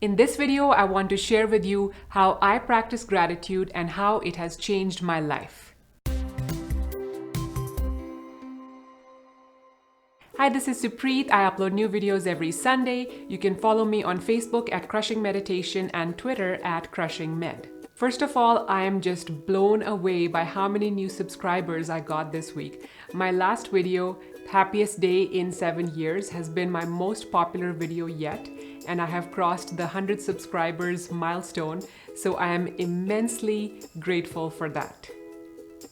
In this video, I want to share with you how I practice gratitude and how it has changed my life. Hi, this is Supreet. I upload new videos every Sunday. You can follow me on Facebook at Crushing Meditation and Twitter at Crushing Med. First of all, I am just blown away by how many new subscribers I got this week. My last video, Happiest Day in 7 years, has been my most popular video yet, and I have crossed the 100 subscribers milestone, so I am immensely grateful for that.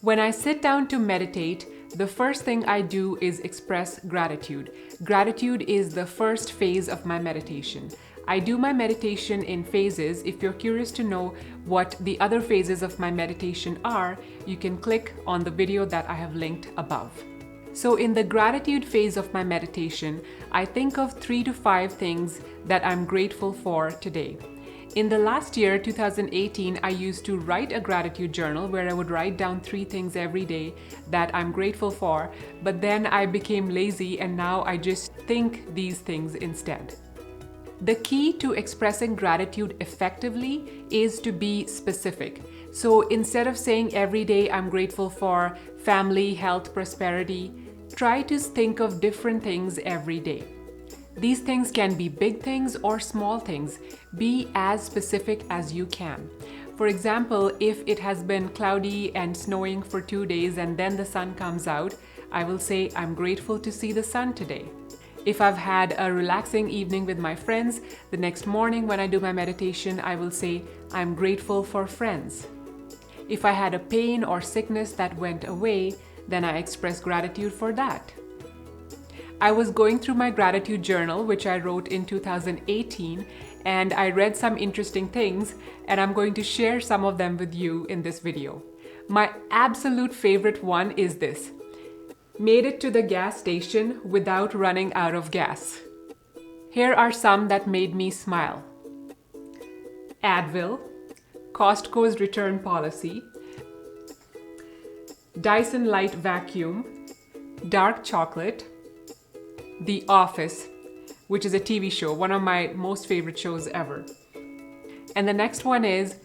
When I sit down to meditate, the first thing I do is express gratitude. Gratitude is the first phase of my meditation. I do my meditation in phases. If you're curious to know what the other phases of my meditation are, you can click on the video that I have linked above. So in the gratitude phase of my meditation, I think of 3 to 5 things that I'm grateful for today. In the last year, 2018, I used to write a gratitude journal where I would write down 3 things every day that I'm grateful for, but then I became lazy and now I just think these things instead. The key to expressing gratitude effectively is to be specific. So instead of saying every day I'm grateful for family, health, prosperity, try to think of different things every day. These things can be big things or small things. Be as specific as you can. For example, if it has been cloudy and snowing for 2 days and then the sun comes out, I will say I'm grateful to see the sun today. If I've had a relaxing evening with my friends, the next morning when I do my meditation, I will say I'm grateful for friends. If I had a pain or sickness that went away, then I express gratitude for that. I was going through my gratitude journal, which I wrote in 2018, and I read some interesting things, and I'm going to share some of them with you in this video. My absolute favorite one is this: made it to the gas station without running out of gas. Here are some that made me smile. Advil, Costco's return policy, Dyson Light Vacuum, dark chocolate, The Office, which is a TV show, one of my most favorite shows ever. And the next one is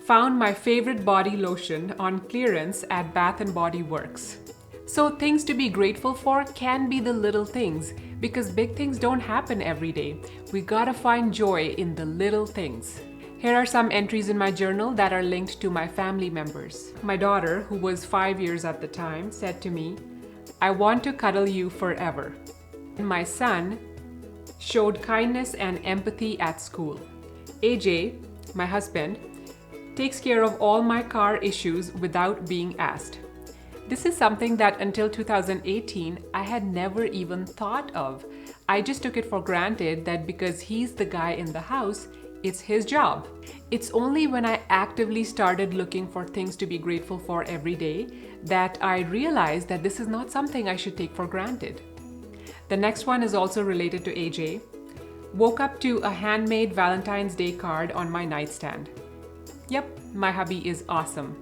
found my favorite body lotion on clearance at Bath & Body Works. So things to be grateful for can be the little things, because big things don't happen every day. We gotta find joy in the little things. Here are some entries in my journal that are linked to my family members. My daughter, who was 5 years at the time, said to me, "I want to cuddle you forever." My son showed kindness and empathy at school. AJ, my husband, takes care of all my car issues without being asked. This is something that until 2018, I had never even thought of. I just took it for granted that because he's the guy in the house, it's his job. It's only when I actively started looking for things to be grateful for every day that I realized that this is not something I should take for granted. The next one is also related to AJ. Woke up to a handmade Valentine's Day card on my nightstand. Yep, my hubby is awesome.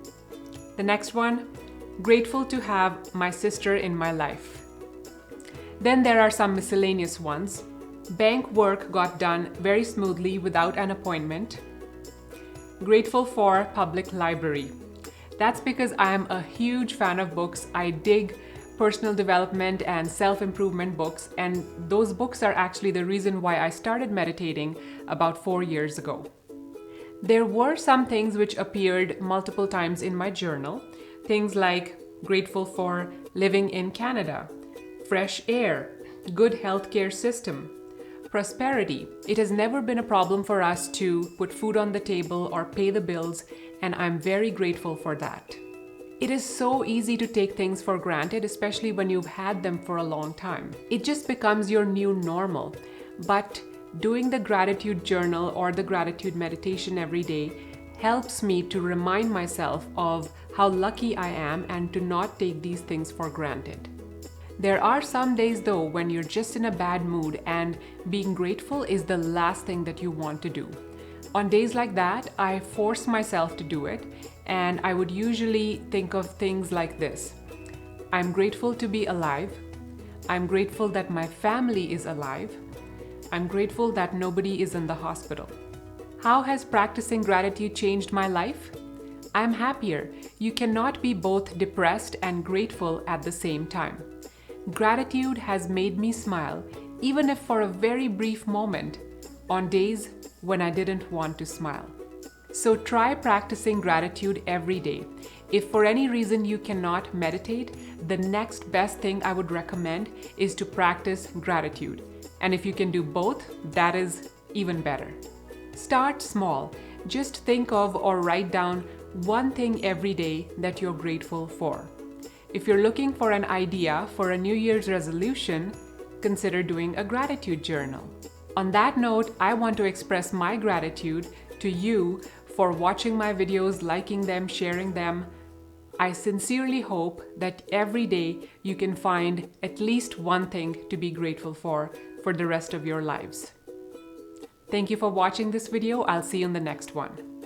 The next one, grateful to have my sister in my life. Then there are some miscellaneous ones. Bank work got done very smoothly without an appointment. Grateful for public library. That's because I am a huge fan of books. I dig personal development and self-improvement books, and those books are actually the reason why I started meditating about 4 years ago. There were some things which appeared multiple times in my journal. Things like grateful for living in Canada, fresh air, good healthcare system, prosperity. It has never been a problem for us to put food on the table or pay the bills, and I'm very grateful for that. It is so easy to take things for granted, especially when you've had them for a long time. It just becomes your new normal. But doing the gratitude journal or the gratitude meditation every day helps me to remind myself of how lucky I am and to not take these things for granted. There are some days though when you're just in a bad mood and being grateful is the last thing that you want to do. On days like that, I force myself to do it, and I would usually think of things like this. I'm grateful to be alive. I'm grateful that my family is alive. I'm grateful that nobody is in the hospital. How has practicing gratitude changed my life? I'm happier. You cannot be both depressed and grateful at the same time. Gratitude has made me smile, even if for a very brief moment, on days when I didn't want to smile. So try practicing gratitude every day. If for any reason you cannot meditate, the next best thing I would recommend is to practice gratitude. And if you can do both, that is even better. Start small. Just think of or write down one thing every day that you're grateful for. If you're looking for an idea for a New Year's resolution, consider doing a gratitude journal. On that note, I want to express my gratitude to you for watching my videos, liking them, sharing them. I sincerely hope that every day you can find at least one thing to be grateful for the rest of your lives. Thank you for watching this video. I'll see you in the next one.